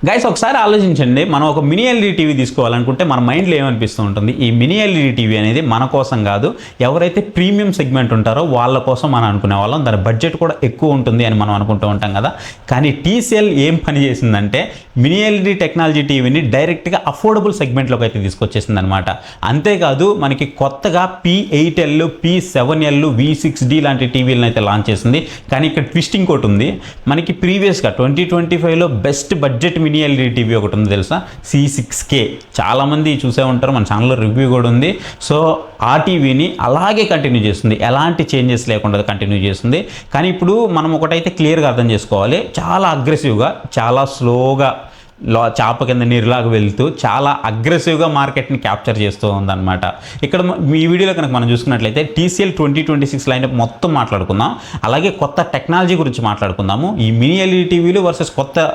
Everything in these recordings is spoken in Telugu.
గైస్ ఒకసారి ఆలోచించండి, మనం ఒక మినీ ఎల్ఈడి టీవీ తీసుకోవాలనుకుంటే మన మైండ్లో ఏమనిపిస్తూ ఉంటుంది, ఈ మినీ ఎల్ఈడి టీవీ అనేది మన కోసం కాదు, ఎవరైతే ప్రీమియం సెగ్మెంట్ ఉంటారో వాళ్ళ కోసం మనం అనుకునే వాళ్ళం. దాని బడ్జెట్ కూడా ఎక్కువ ఉంటుంది అని మనం అనుకుంటూ ఉంటాం కదా. కానీ టీసీఎల్ ఏం పని చేసిందంటే మినీ ఎల్ఈడి టెక్నాలజీ టీవీని డైరెక్ట్గా అఫోర్డబుల్ సెగ్మెంట్లోకి అయితే తీసుకొచ్చేసింది అనమాట. అంతేకాదు మనకి కొత్తగా P8L, P7L, V6D లాంటి టీవీలను అయితే లాంచ్ చేసింది. కానీ ఇక్కడ ట్విస్ట్ ఇంకోటి ఉంది. మనకి ప్రీవియస్గా 2025లో best budget mini LED TV ఒకటి ఉంది తెలుసా, C6K. చాలామంది చూసే ఉంటారు, మన ఛానల్లో రివ్యూ కూడా ఉంది. సో ఆ టీవీని అలాగే కంటిన్యూ చేస్తుంది, ఎలాంటి చేంజెస్ లేకుండా కంటిన్యూ చేస్తుంది. కానీ ఇప్పుడు మనం ఒకటైతే క్లియర్గా అర్థం చేసుకోవాలి, చాలా అగ్రెసివ్గా, చాలా స్లోగా చాప కింద నీరులాగా వెళ్తూ చాలా అగ్రెసివ్గా మార్కెట్ని క్యాప్చర్ చేస్తూ ఉందన్నమాట. ఇక్కడ ఈ వీడియోలో కనుక మనం చూసుకున్నట్లయితే TCL 2026 లైనప్ మొత్తం మాట్లాడుకుందాం, అలాగే కొత్త టెక్నాలజీ గురించి మాట్లాడుకుందాము, ఈ మినీ ఎల్ఈడి టీవీలు వర్సెస్ కొత్త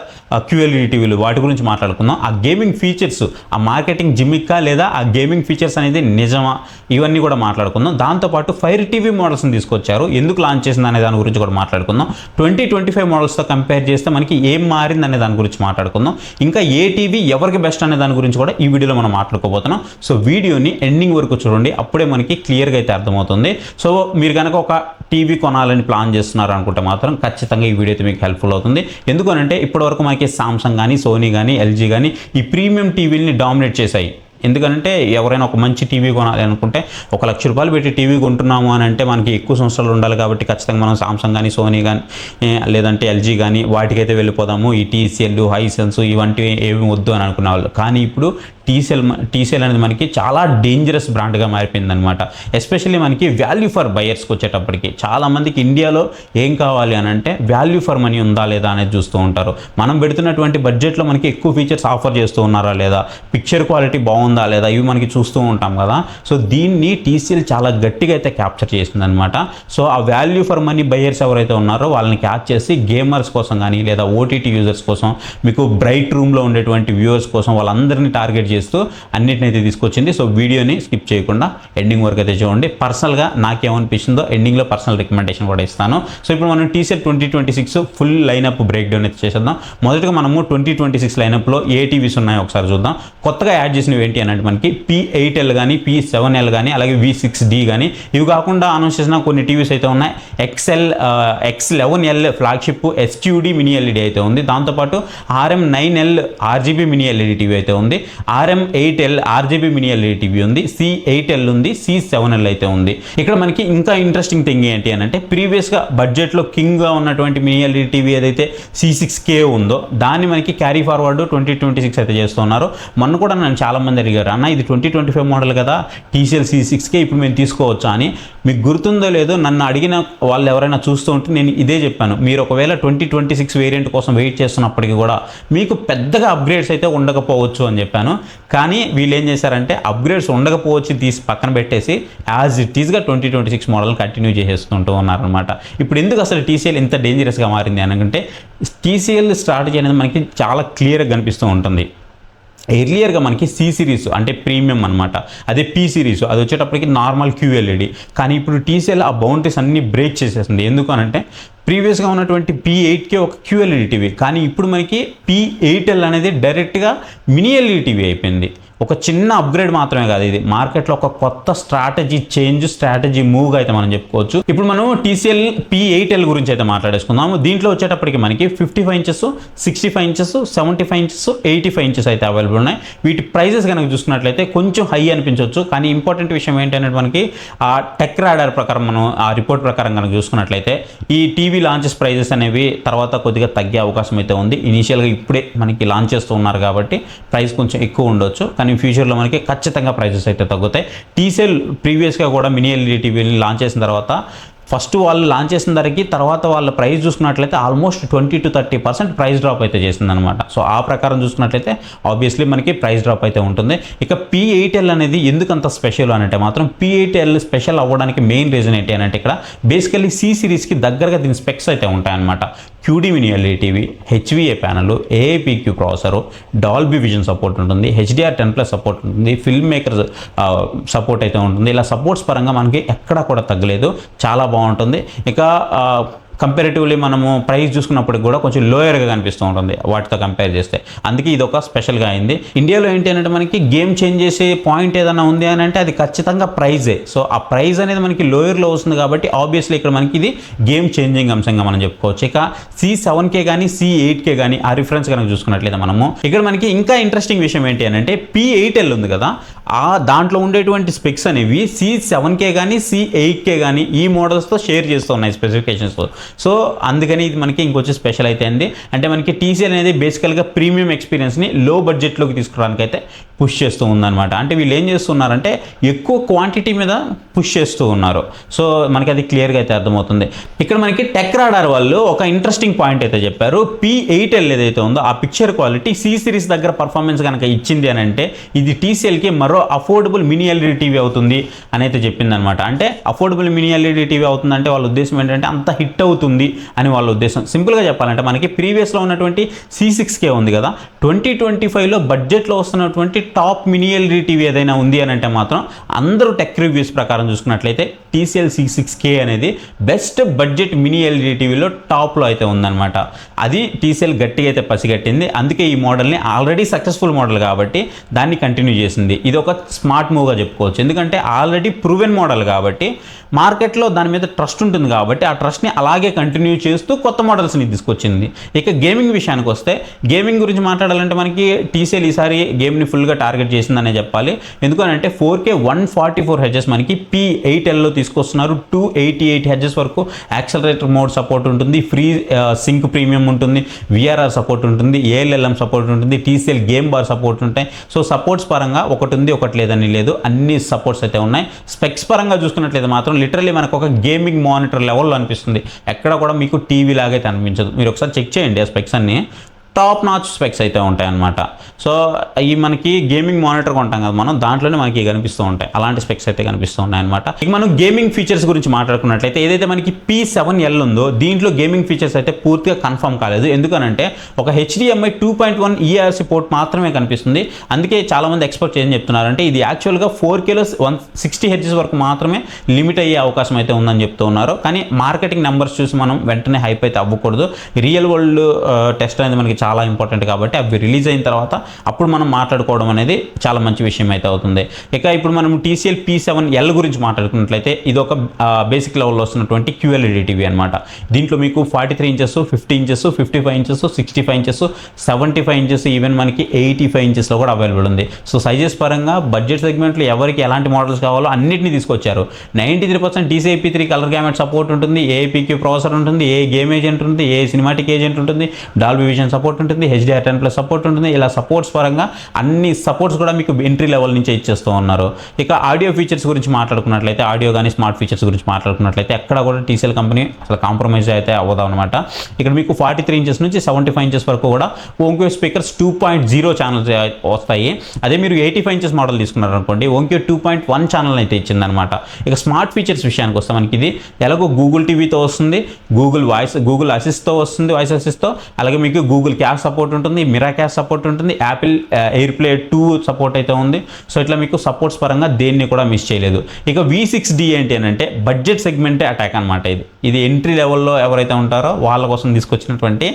QLED టీవీలు వాటి గురించి మాట్లాడుకుందాం, ఆ గేమింగ్ ఫీచర్స్, ఆ మార్కెటింగ్ జిమ్మిక్కా లేదా ఆ గేమింగ్ ఫీచర్స్ అనేది నిజమా, ఇవన్నీ కూడా మాట్లాడుకుందాం. దాంతోపాటు ఫైర్ టీవీ మోడల్స్ని తీసుకొచ్చారు, ఎందుకు లాంచ్ చేసింది అనే దాని గురించి కూడా మాట్లాడుకుందాం. 2025 మోడల్స్తో కంపేర్ చేస్తే మనకి ఏం మారింది అనే దాని గురించి మాట్లాడుకుందాం. ఇంకా ఏ టీవీ ఎవరికి బెస్ట్ అనే దాని గురించి కూడా ఈ వీడియోలో మనం మాట్లాడుకోబోతున్నాం. సో వీడియోని ఎండింగ్ వరకు చూడండి, అప్పుడే మనకి క్లియర్గా అయితే అర్థమవుతుంది. సో మీరు కనుక ఒక టీవీ కొనాలని ప్లాన్ చేస్తున్నారు అనుకుంటే మాత్రం ఖచ్చితంగా ఈ వీడియో అయితే మీకు హెల్ప్ఫుల్ అవుతుంది. ఎందుకనంటే ఇప్పటివరకు మనకి సామ్సంగ్ కానీ, సోనీ కానీ, LG కానీ ఈ ప్రీమియం టీవీలని డామినేట్ చేశాయి. ఎందుకంటే ఎవరైనా ఒక మంచి టీవీ కొనాలి అనుకుంటే ₹1,00,000 పెట్టి టీవీ కొంటున్నాము అని అంటే మనకి ఎక్కువ సంవత్సరాలు ఉండాలి కాబట్టి ఖచ్చితంగా మనం సామ్సంగ్ కానీ, సోనీ కానీ, లేదంటే LG కానీ వాటికైతే వెళ్ళిపోదాము. ఈ TCL, హైసెన్స్ ఇవంటివి ఏమి వద్దు అని అనుకునే వాళ్ళు. కానీ ఇప్పుడు TCL అనేది మనకి చాలా డేంజరస్ బ్రాండ్గా మారిపోయిందనమాట. ఎస్పెషల్లీ మనకి వాల్యూ ఫర్ బయర్స్కి వచ్చేటప్పటికి చాలామందికి ఇండియాలో ఏం కావాలి అని అంటే వాల్యూ ఫర్ మనీ ఉందా లేదా అనేది చూస్తూ ఉంటారు. మనం పెడుతున్నటువంటి బడ్జెట్లో మనకి ఎక్కువ ఫీచర్స్ ఆఫర్ చేస్తూ ఉన్నారా లేదా, పిక్చర్ క్వాలిటీ బాగుందా లేదా, ఇవి మనకి చూస్తూ ఉంటాం కదా. సో దీన్ని TCL చాలా గట్టిగా అయితే క్యాప్చర్ చేసిందనమాట. సో ఆ వాల్యూ ఫర్ మనీ బయర్స్ ఎవరైతే ఉన్నారో వాళ్ళని క్యాచ్ చేసి గేమర్స్ కోసం కానీ లేదా OTT యూజర్స్ కోసం, మీకు బ్రైట్ రూమ్లో ఉండేటువంటి వ్యూవర్స్ కోసం వాళ్ళందరినీ టార్గెట్ చేస్తూ అన్నిటిని అయితే తీసుకొచ్చింది. సో వీడియోని స్కిప్ చేయకుండా ఎండింగ్ వరకు అయితే చూడండి. పర్సనల్గా నాకేమనిపిస్తుందో ఎండింగ్లో పర్సనల్ రికమెండేషన్ కూడా ఇస్తాను. సో ఇప్పుడు మనం TCL 2026 full lineup break down అయితే చేసేద్దాం. మొదటగా మనము 2026 లైనప్లో ఏ టీవీస్ ఉన్నాయో ఒకసారి చూద్దాం. కొత్తగా యాడ్ చేసినవి ఏంటి అంటే మనకి P8L కానీ, P7L కానీ, అలాగే V6D కానీ, ఇవి కాకుండా అనౌన్స్ చేసిన కొన్ని టీవీస్ అయితే ఉన్నాయి. X11L flagship SQD mini LED అయితే ఉంది. దాంతోపాటు RM9L RGB mini LED TV అయితే ఉంది. RM8L RGB mini LED TV ఉంది. C8L ఉంది. C7L అయితే ఉంది. ఇక్కడ మనకి ఇంకా ఇంట్రెస్టింగ్ థింగ్ ఏంటి అని అంటే ప్రీవియస్గా బడ్జెట్లో కింగ్గా ఉన్నటువంటి మినీ ఎల్ఈడి టీవీ ఏదైతే C6K ఉందో దాన్ని మనకి క్యారీ ఫార్వర్డ్ 2026 అయితే చేస్తున్నారు. మొన్న కూడా నన్ను చాలామంది అడిగారు, అన్న ఇది 2025 మోడల్ కదా, TCL C6K ఇప్పుడు మేము తీసుకోవచ్చా అని. మీకు గుర్తుందో లేదో నన్ను అడిగిన వాళ్ళు ఎవరైనా చూస్తూ ఉంటే నేను ఇదే చెప్పాను, మీరు ఒకవేళ 2026 వేరియంట్ కోసం వెయిట్ చేస్తున్నప్పటికీ కూడా మీకు పెద్దగా అప్గ్రేడ్స్ అయితే ఉండకపోవచ్చు అని చెప్పాను. కానీ వీళ్ళు ఏం చేశారంటే అప్గ్రేడ్స్ ఉండకపోవచ్చు తీసి పక్కన పెట్టేసి యాజ్ ఇట్ ఈస్గా 2026 మోడల్ కంటిన్యూ చేసేస్తుంటూ ఉన్నారనమాట. ఇప్పుడు ఎందుకు అసలు TCL ఇంత డేంజరస్గా మారింది అనుకుంటే TCL స్ట్రాటజీ అనేది మనకి చాలా క్లియర్గా కనిపిస్తూ ఉంటుంది. ఎర్లియర్గా మనకి C సిరీస్ అంటే ప్రీమియం అనమాట, అదే P సిరీస్ అది వచ్చేటప్పటికి నార్మల్ QLED. కానీ ఇప్పుడు TCL ఆ బౌండరీస్ అన్నీ బ్రేక్ చేసేస్తుంది. ఎందుకు అనంటే ప్రీవియస్గా ఉన్నటువంటి P8K ఒక QLED టీవీ, కానీ ఇప్పుడు మనకి P8L అనేది డైరెక్ట్గా మినీ ఎల్ఈడి టీవీ అయిపోయింది. ఒక చిన్న అప్గ్రేడ్ మాత్రమే కాదు, ఇది మార్కెట్లో ఒక కొత్త స్ట్రాటజీ మూవ్గా అయితే మనం చెప్పుకోవచ్చు. ఇప్పుడు మనం TCL P8L గురించి అయితే మాట్లాడేసుకుందాము. దీంట్లో వచ్చేటప్పటికి మనకి 55 ఇంచెస్, 65 ఇంచెస్, 75 ఇంచెస్, 85 ఇంచెస్ అయితే అవైలబుల్ ఉన్నాయి. వీటి ప్రైజెస్ కనుక చూసుకున్నట్లయితే కొంచెం హై అనిపించవచ్చు, కానీ ఇంపార్టెంట్ విషయం ఏంటంటే మనకి ఆ టెక్ రాడార్ ప్రకారం మనం ఆ రిపోర్ట్ ప్రకారం కనుక చూసుకున్నట్లయితే ఈ టీవీ లాంచెస్ ప్రైజెస్ అనేవి తర్వాత కొద్దిగా తగ్గే అవకాశం అయితే ఉంది. ఇనీషియల్గా ఇప్పుడే మనకి లాంచ్ చేస్తూ ఉన్నారు కాబట్టి ప్రైస్ కొంచెం ఎక్కువ ఉండొచ్చు, కానీ ఫ్యూచర్లో మనకి ఖచ్చితంగా ప్రైజెస్ అయితే తగ్గుతాయి. TCL ప్రీవియస్గా కూడా మినీ ఎల్ఈడి టీవీని లాంచ్ చేసిన తర్వాత ఫస్ట్ వాళ్ళు లాంచ్ చేసిన ధరకి తర్వాత వాళ్ళ ప్రైస్ చూసుకున్నట్లయితే ఆల్మోస్ట్ 20 to 30% ప్రైస్ డ్రాప్ అయితే చేసిందనమాట. సో ఆ ప్రకారం చూసుకున్నట్లయితే ఆబ్వియస్లీ మనకి ప్రైస్ డ్రాప్ అయితే ఉంటుంది. ఇక P8L అనేది ఎందుకంత స్పెషల్ అని అంటే మాత్రం P8L స్పెషల్ అవ్వడానికి మెయిన్ రీజన్ ఏంటి అని అంటే ఇక్కడ బేసికల్లీ C సిరీస్కి దగ్గరగా దీని స్పెక్స్ అయితే ఉంటాయన్నమాట. QD mini LED TV, HVA panel, AAPQ processor, Dolby vision support ఉంటుంది, HDR10+ సపోర్ట్ ఉంటుంది, ఫిల్మ్ మేకర్ సపోర్ట్ అయితే ఉంటుంది. ఇలా సపోర్ట్స్ పరంగా మనకి ఎక్కడా కూడా తగ్గలేదు, చాలా బాగుంటుంది. ఇక కంపారిటివ్లీ మనము ప్రైస్ చూసుకున్నప్పుడు కూడా కొంచెం లోయర్గా కనిపిస్తూ ఉంటుంది వాటితో కంపేర్ చేస్తే. అందుకే ఇది ఒక స్పెషల్గా అయింది. ఇండియాలో ఏంటి అంటే మనకి గేమ్ చేంజ్ చేసే పాయింట్ ఏదైనా ఉంది అని అంటే అది ఖచ్చితంగా ప్రైజే. సో ఆ ప్రైజ్ అనేది మనకి లోయర్లో వస్తుంది కాబట్టి ఆబ్వియస్లీ ఇక్కడ మనకి ఇది గేమ్ చేంజింగ్ అంశంగా మనం చెప్పుకోవచ్చు. ఇక C7K కానీ C8K కానీ ఆ రిఫరెన్స్ కనుక చూసుకున్నట్లయితే మనము ఇక్కడ మనకి ఇంకా ఇంట్రెస్టింగ్ విషయం ఏంటి అని అంటే P8L ఉంది కదా, ఆ దాంట్లో ఉండేటువంటి స్పెక్స్ అనేవి C7K కానీ C8K కానీ ఈ మోడల్స్తో షేర్ చేస్తూ ఉన్నాయి స్పెసిఫికేషన్స్తో. సో అందుకని ఇది మనకి ఇంకొంచెం స్పెషల్ అయితే అండి. అంటే మనకి TCL అనేది బేసికల్గా ప్రీమియం ఎక్స్పీరియన్స్ని లో బడ్జెట్లోకి తీసుకురావడానికి అయితే పుష్ చేస్తూ ఉందన్నమాట. అంటే వీళ్ళు ఏం చేస్తున్నారంటే ఎక్కువ క్వాంటిటీ మీద పుష్ చేస్తూ ఉన్నారు. సో మనకి అది క్లియర్గా అయితే అర్థమవుతుంది. ఇక్కడ మనకి టెక్ రాడార్ వాళ్ళు ఒక ఇంట్రెస్టింగ్ పాయింట్ అయితే చెప్పారు. P8L ఏదైతే ఉందో ఆ పిక్చర్ క్వాలిటీ C సిరీస్ దగ్గర పర్ఫార్మెన్స్ కనుక ఇచ్చింది అని అంటే ఇది TCLకి మరో అఫోర్డబుల్ మినీ ఎల్ఈడి టీవీ అవుతుంది అని అయితే చెప్పింది అనమాట. అంటే అఫోర్డబుల్ మినీ ఎల్ఈడి టీవీ అవుతుందంటే వాళ్ళ ఉద్దేశం ఏంటంటే అంత హిట్ అవుతుంది అని వాళ్ళ ఉద్దేశం. సింపుల్గా చెప్పాలంటే మనకి ప్రీవియస్లో ఉన్నటువంటి C6K ఉంది కదా, 2025లో బడ్జెట్లో వస్తున్నటువంటి టాప్ మినీ ఎల్ఈడి టీవీ ఏదైనా ఉంది అని అంటే మాత్రం అందరూ టెక్ రివ్యూస్ ప్రకారం చూసుకున్నట్లయితే TCL C6K అనేది బెస్ట్ బడ్జెట్ మినీ ఎల్ఈడి టీవీలో టాప్లో అయితే ఉందన్నమాట. అది TCL గట్టిగా అయితే పసిగట్టింది. అందుకే ఈ మోడల్ని ఆల్రెడీ సక్సెస్ఫుల్ మోడల్ కాబట్టి దాన్ని కంటిన్యూ చేసింది. ఇది ఒక స్మార్ట్ మూవ్గా చెప్పుకోవచ్చు. ఎందుకంటే ఆల్రెడీ ప్రూవెన్ మోడల్ కాబట్టి మార్కెట్లో దాని మీద ట్రస్ట్ ఉంటుంది కాబట్టి ఆ ట్రస్ట్ని అలాగే కంటిన్యూ చేస్తూ కొత్త మోడల్స్ని తీసుకొచ్చింది. ఇక గేమింగ్ విషయానికి వస్తే గేమింగ్ గురించి మాట్లాడాలంటే మనకి TCL ఈసారి గేమ్ని ఫుల్గా టార్గెట్ చేసిందనే చెప్పాలి. ఎందుకంటే 4K 144 Hz మనకి P8Lలో తీసుకొస్తున్నారు. 288 Hz వరకు యాక్సలరేటర్ మోడ్ సపోర్ట్ ఉంటుంది, ఫ్రీ సింక్ ప్రీమియం ఉంటుంది, VRR సపోర్ట్ ఉంటుంది, ALLM సపోర్ట్ ఉంటుంది, TCL గేమ్ బార్ సపోర్ట్ ఉంటాయి. సో సపోర్ట్స్ పరంగా ఒకటి ఉంది ఒకటి లేదని లేదు, అన్ని సపోర్ట్స్ అయితే ఉన్నాయి. స్పెక్స్ పరంగా చూసుకున్నట్లయితే మాత్రం లిటరల్లీ మనకు ఒక గేమింగ్ మానిటర్ లెవెల్లో అనిపిస్తుంది. ఎక్కడ కూడా మీకు టీవీ లాగైతే అనిపించదు. మీరు ఒకసారి చెక్ చేయండి ఆ స్పెక్స్ అన్ని టాప్ నాచ్ స్పెక్స్ అయితే ఉంటాయన్నమాట. సో ఈ మనకి గేమింగ్ మానిటర్ కొంటాం కదా మనం, దాంట్లోనే మనకి కనిపిస్తూ ఉంటాయి అలాంటి స్పెక్స్ అయితే కనిపిస్తూ ఉన్నాయన్నమాట. ఇక మనం గేమింగ్ ఫీచర్స్ గురించి మాట్లాడుకున్నట్లయితే ఏదైతే మనకి P7L ఉందో దీంట్లో గేమింగ్ ఫీచర్స్ అయితే పూర్తిగా కన్ఫర్మ్ కాలేదు. ఎందుకనంటే ఒక HDMI 2.1 ERC పోర్ట్ మాత్రమే కనిపిస్తుంది. అందుకే చాలామంది ఎక్స్పెక్ట్ ఏం చెప్తున్నారంటే ఇది యాక్చువల్గా 4Kలో 160 Hz వరకు మాత్రమే లిమిట్ అయ్యే అవకాశం అయితే ఉందని చెప్తూ ఉన్నారు. కానీ మార్కెటింగ్ నెంబర్స్ చూసి మనం వెంటనే హైప్ అయితే అవ్వకూడదు. రియల్ వరల్డ్ టెస్ట్ అనేది మనకి చాలా ఇంపార్టెంట్ కాబట్టి అవి రిలీజ్ అయిన తర్వాత అప్పుడు మనం మాట్లాడుకోవడం అనేది చాలా మంచి విషయం అయితే అవుతుంది. ఇక ఇప్పుడు మనం TCL P7L గురించి మాట్లాడుకున్నట్లయితే ఇది ఒక బేసిక్ లెవెల్లో వస్తున్నటువంటి QLED టీవీ అనమాట. దీంట్లో మీకు 43 inches, 50 inches, 55 inches, 65 inches, 75 inches, even మనకి 85 ఇంచెస్లో కూడా అవైలబుల్ ఉంది. సో సైజెస్ పరంగా బడ్జెట్ సెగ్మెంట్లో ఎవరికి ఎలాంటి మోడల్స్ కావాలో అన్నింటినీ తీసుకొచ్చారు. 93% DCI-P3 కలర్ గ్యామెట్ సపోర్ట్ ఉంటుంది, AAPQ ప్రాసెసర్ ఉంటుంది, ఏ గేమ్ ఏజెంట్ ఉంటుంది, ఏ సినిమాటిక్ ఏజెంట్ ఉంటుంది, డాల్బీ విజన్ సపోర్ట్ ఉంటుంది, HDR10+ సపోర్ట్ ఉంటుంది. ఇలా సపోర్ట్స్ పరంగా అన్ని సపోర్ట్స్ కూడా మీకు ఎంట్రీ లెవెల్ నుంచే ఇచ్చేస్తూ ఉన్నారు. ఇక ఆడియో ఫీచర్స్ గురించి మాట్లాడుకున్నట్లయితే ఆడియో కానీ స్మార్ట్ ఫీచర్స్ గురించి మాట్లాడుకున్నట్లయితే ఎక్కడ కూడా TCL కంపెనీ అసలు కాంప్రమైజ్ అయితే అవ్వదు అనమాట. ఇక్కడ మీకు 43 ఇంచెస్ నుంచి 75 ఇంచెస్ వరకు కూడా ఓంక్యూ స్పీకర్స్ 2.0 ఛానల్స్ వస్తాయి. అదే మీరు 85 ఇంచెస్ మోడల్ తీసుకున్నారు అనుకోండి ఓంక్యూ 2.1 ఛానల్ అయితే ఇచ్చిందనమాట. ఇక స్మార్ట్ ఫీచర్స్ విషయానికి వస్తే మనకి ఇది ఎలాగో గూగుల్ టీవీతో వస్తుంది, గూగుల్ అసిస్ట్తో వస్తుంది, వాయిస్ అసిస్ట్తో, అలాగే మీకు గూగుల్ క్యాష్ సపోర్ట్ ఉంటుంది, మిరా క్యాష్ సపోర్ట్ ఉంటుంది, యాపిల్ ఎయిర్ప్లే 2 సపోర్ట్ అయితే ఉంది. సో ఇట్లా మీకు సపోర్ట్స్ పరంగా దేన్ని కూడా మిస్ చేయలేదు. ఇక V6D ఏంటి అని అంటే బడ్జెట్ సెగ్మెంటే అటాక్ అనమాట. ఇది ఎంట్రీ లెవెల్లో ఎవరైతే ఉంటారో వాళ్ళ కోసం తీసుకొచ్చినటువంటి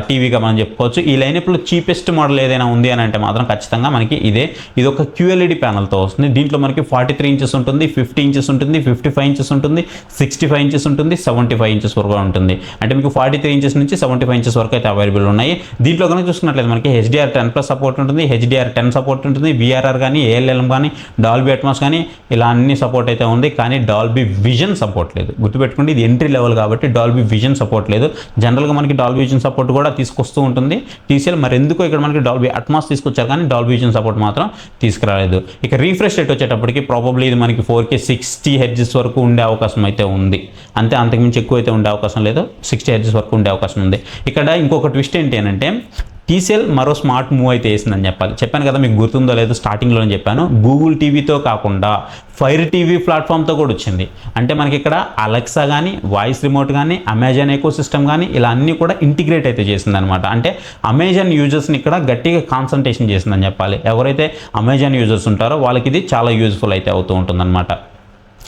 టీవీగా మనం చెప్పుకోవచ్చు. ఈ లైనప్లో చీపెస్ట్ మోడల్ ఏదైనా ఉంది అని అంటే మాత్రం ఖచ్చితంగా మనకి ఇది ఒక QLED ప్యానల్తో వస్తుంది. దీంట్లో మనకి 43 ఇంచెస్ ఉంటుంది, 50 ఇంచెస్ ఉంటుంది, 55 ఇంచెస్ ఉంటుంది, 65 ఇంచెస్ ఉంటుంది, 75 ఇంచెస్ వరకు ఉంటుంది. అంటే మీకు 43 ఇంచెస్ నుంచి 75 ఇంచెస్ వరకు అయితే అవైలబుల్ ఉన్నాయి. దీంట్లో కనుక చూసుకున్నట్లయితే మనకి HDR10+ సపోర్ట్ ఉంటుంది, HDR10 సపోర్ట్ ఉంటుంది, VRR కానీ, ALLM కానీ, డాల్బీ అట్మాస్ కానీ ఇలా అన్ని సపోర్ట్ అయితే ఉంది. కానీ డాల్బీ విజన్ సపోర్ట్ లేదు. గుర్తుపెట్టుకోండి ఇది ఎంట్రీ లెవెల్ కాబట్టి డాల్బీ విజన్ సపోర్ట్ లేదు. జనరల్గా మనకి డాల్బీ విజన్ సపోర్ట్ కూడా తీసుకొస్తూ ఉంటుంది TCL. మరి ఎందుకో ఇక్కడ మనకి డాల్బీ అట్మాస్ తీసుకొచ్చారు కానీ డాల్బీ విజన్ సపోర్ట్ మాత్రం తీసుకురాలేదు. ఇక రీఫ్రెష్ రేట్ వచ్చేటప్పటికి ప్రాబబ్లీ ఇది మనకి 4K 60 Hz వరకు ఉండే అవకాశం అయితే ఉంది. అంతకుమించి ఎక్కువ అయితే ఉండే అవకాశం లేదు, 60 Hz వరకు ఉండే అవకాశం ఉంది. ఇక్కడ ఇంకొక ట్విస్ట్ ఏంటి అని అంటే TCL మరో స్మార్ట్ మూవ్ అయితే వేసిందని చెప్పాను కదా, మీకు గుర్తుందో లేదో స్టార్టింగ్లోనే చెప్పాను. గూగుల్ టీవీతో కాకుండా ఫైర్ టీవీ ప్లాట్ఫామ్తో కూడా వచ్చింది. అంటే మనకి ఇక్కడ అలెక్సా కానీ, వాయిస్ రిమోట్ కానీ, అమెజాన్ ఎకో సిస్టమ్ కానీ ఇలా అన్నీ కూడా ఇంటిగ్రేట్ అయితే చేసిందనమాట. అంటే అమెజాన్ యూజర్స్ని ఇక్కడ గట్టిగా కాన్సన్ట్రేషన్ చేసిందని చెప్పాలి. ఎవరైతే అమెజాన్ యూజర్స్ ఉంటారో వాళ్ళకి ఇది చాలా యూజ్ఫుల్ అయితే అవుతూ ఉంటుందన్నమాట.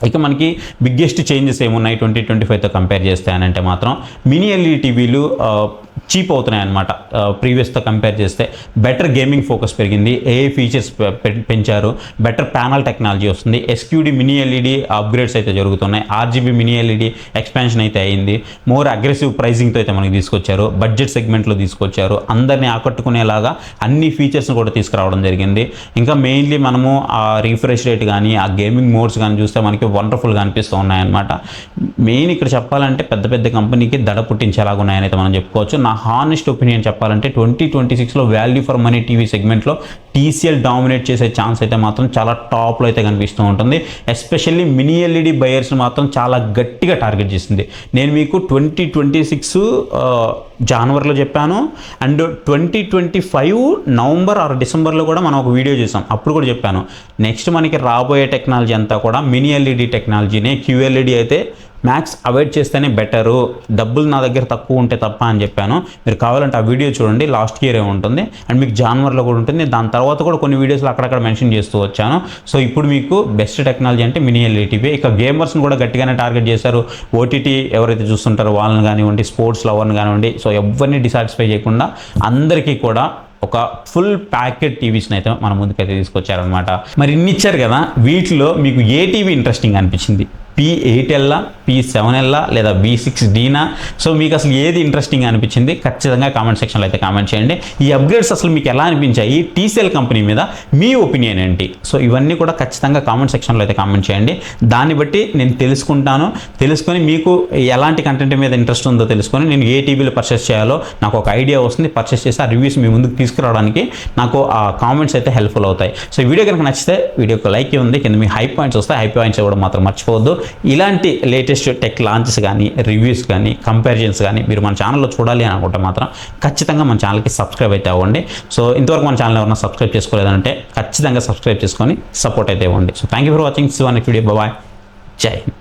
ఇక మనకి బిగ్గెస్ట్ చేంజెస్ ఏమున్నాయి 2025తో కంపేర్ చేస్తే అని అంటే మాత్రం మినీ ఎల్ఈడి టీవీలు చీప్ అవుతున్నాయి అనమాట. ప్రీవియస్తో కంపేర్ చేస్తే బెటర్ గేమింగ్ ఫోకస్ పెరిగింది, ఏఐ ఫీచర్స్ పెంచారు, బెటర్ ప్యానల్ టెక్నాలజీ వస్తుంది, ఎస్క్యూడి మినీ ఎల్ఈడి అప్గ్రేడ్స్ అయితే జరుగుతున్నాయి, ఆర్జీబీ మినీ ఎల్ఈడి ఎక్స్పాన్షన్ అయితే అయింది, మోర్ అగ్రెసివ్ ప్రైజింగ్తో అయితే మనకి తీసుకొచ్చారు, బడ్జెట్ సెగ్మెంట్లో తీసుకొచ్చారు, అందరినీ ఆకట్టుకునేలాగా అన్ని ఫీచర్స్ని కూడా తీసుకురావడం జరిగింది. ఇంకా మెయిన్లీ మనము ఆ రీఫ్రెష్ రేట్ కానీ ఆ గేమింగ్ మోడ్స్ కానీ చూస్తే మనకి వండర్ఫుల్గా అనిపిస్తూ ఉన్నాయన్నమాట. మెయిన్ ఇక్కడ చెప్పాలంటే పెద్ద పెద్ద కంపెనీకి దడ పుట్టించేలాగా ఉన్నాయని అయితే మనం చెప్పుకోవచ్చు. నా హానెస్ట్ ఒపీనియన్ చెప్పాలంటే 2026లో వాల్యూ ఫర్ మనీ టీవీ సెగ్మెంట్లో టీసీఎల్ డామినేట్ చేసే ఛాన్స్ అయితే మాత్రం చాలా టాప్లో అయితే కనిపిస్తూ ఉంటుంది. ఎస్పెషల్లీ మినీ ఎల్ఈడి బయర్స్ని మాత్రం చాలా గట్టిగా టార్గెట్ చేసింది. నేను మీకు 2026 జనవరిలో చెప్పాను, అండ్ 2025 నవంబర్ ఆర్ డిసెంబర్లో కూడా మనం ఒక వీడియో చేసాం. అప్పుడు కూడా చెప్పాను నెక్స్ట్ మనకి రాబోయే టెక్నాలజీ అంతా కూడా మినీ ఎల్ఈడి టెక్నాలజీనే, క్యూఎల్ఈడి అయితే మ్యాక్స్ అవాయిడ్ చేస్తేనే బెటరు, డబ్బులు నా దగ్గర తక్కువ ఉంటే తప్ప అని చెప్పాను. మీరు కావాలంటే ఆ వీడియో చూడండి, లాస్ట్ ఇయర్ ఉంటుంది అండ్ మీకు జనవరిలో కూడా ఉంటుంది. దాని తర్వాత కూడా కొన్ని వీడియోస్లో అక్కడక్కడ మెన్షన్ చేస్తూ వచ్చాను. సో ఇప్పుడు మీకు బెస్ట్ టెక్నాలజీ అంటే మినీ ఎల్ఈడి టీవీ. ఇక గేమర్స్ని కూడా గట్టిగానే టార్గెట్ చేశారు. ఓటీటీ ఎవరైతే చూస్తుంటారో వాళ్ళని కానివ్వండి, స్పోర్ట్స్ లవర్ని కానివ్వండి, సో ఎవరిని డిసాటిస్ఫై చేయకుండా అందరికీ కూడా ఒక ఫుల్ ప్యాకెట్ టీవీస్ని అయితే మన ముందుకైతే తీసుకొచ్చారనమాట. మరి ఇన్ని ఇచ్చారు కదా, వీటిలో మీకు ఏ టీవీ ఇంట్రెస్టింగ్ అనిపించింది? P8L, P7L లేదా V6Dనా? సో మీకు అసలు ఏది ఇంట్రెస్టింగ్ అనిపించింది ఖచ్చితంగా కామెంట్ సెక్షన్లో అయితే కామెంట్ చేయండి. ఈ అప్గ్రేడ్స్ అసలు మీకు ఎలా అనిపించాయి? టీసీఎల్ కంపెనీ మీద మీ ఒపీనియన్ ఏంటి? సో ఇవన్నీ కూడా ఖచ్చితంగా కామెంట్ సెక్షన్లో అయితే కామెంట్ చేయండి. దాన్ని బట్టి నేను తెలుసుకొని మీకు ఎలాంటి కంటెంట్ మీద ఇంట్రెస్ట్ ఉందో తెలుసుకొని నేను ఏ టీవీలో పర్చేస్ చేయాలో నాకు ఒక ఐడియా వస్తుంది. పర్చేస్ చేసి ఆ రివ్యూస్ మీ ముందుకు తీసుకురావడానికి నాకు ఆ కామెంట్స్ అయితే హెల్ప్ఫుల్ అవుతాయి. సో ఈ వీడియో కనుక నచ్చితే వీడియోకి లైక్ ఉంది, కింద మీ హై పాయింట్స్ వస్తాయి, హై పాయింట్స్ ఇవ్వడం మాత్రం మర్చిపోవద్దు. ఇలాంటి లేటెస్ట్ టెక్ లాంచెస్ కానీ, రివ్యూస్ కానీ, కంపారిజన్స్ కానీ మీరు మన ఛానల్లో చూడాలి అని అనుకుంటే మాత్రం ఖచ్చితంగా మన ఛానల్కి సబ్స్క్రైబ్ అయితే అవ్వండి. సో ఇంతవరకు మన ఛానల్ ఎవరైనా సబ్స్క్రైబ్ చేసుకోలేదంటే ఖచ్చితంగా సబ్స్క్రైబ్ చేసుకొని సపోర్ట్ అయితే ఇవ్వండి. So thank you for watching. See you on next video. Bye, Jai Hind.